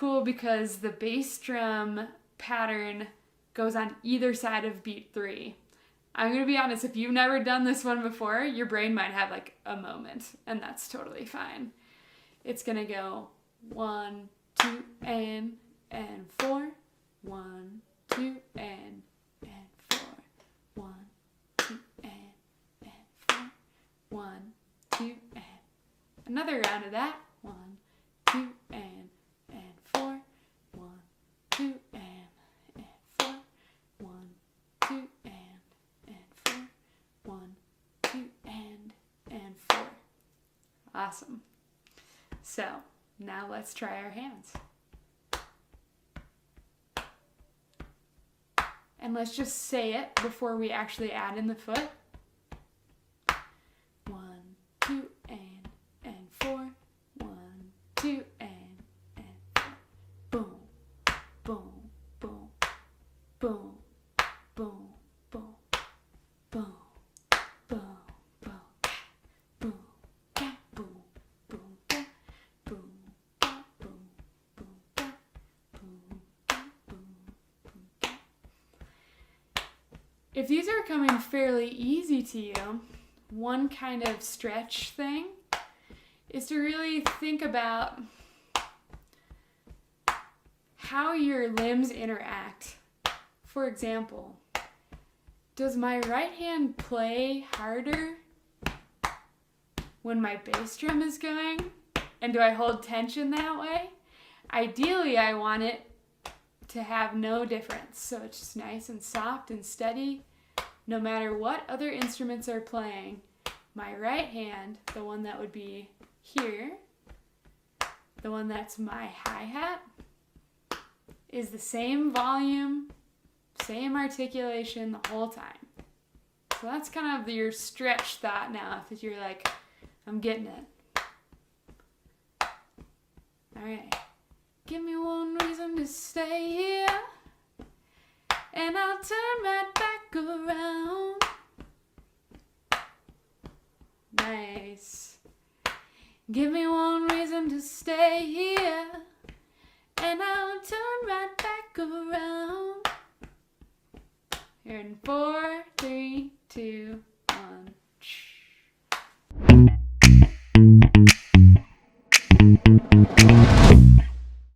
cool because the bass drum pattern goes on either side of beat 3. I'm going to be honest, if you've never done this one before, your brain might have like a moment, and that's totally fine. It's going to go 1, 2, and 4. 1, 2, and 4. 1, 2, and 4. 1, 2, and another round of that. 1, 2, and 4. 1, 2, and 4. 1, 2, and 4. 1, 2, and 4. Awesome. So now let's try our hands. And let's just say it before we actually add in the foot. 1, 2, and 4. 1, 2, and 4. Boom, boom, boom, boom, boom, boom, boom, boom, boom, boom, boom, boom, boom, boom, boom, boom. If these are coming fairly easy to you, one kind of stretch thing is to really think about how your limbs interact. For example, does my right hand play harder when my bass drum is going? And do I hold tension that way? Ideally, I want it to have no difference. So it's just nice and soft and steady. No matter what other instruments are playing, my right hand, the one that would be here, the one that's my hi-hat, is the same volume, same articulation the whole time. So that's kind of your stretch thought now, if you're like, I'm getting it. All right. Give me one reason to stay here, and I'll turn right back around. Nice. Give me one reason to stay here, and I'll turn right back around. Here in 4, 3, 2,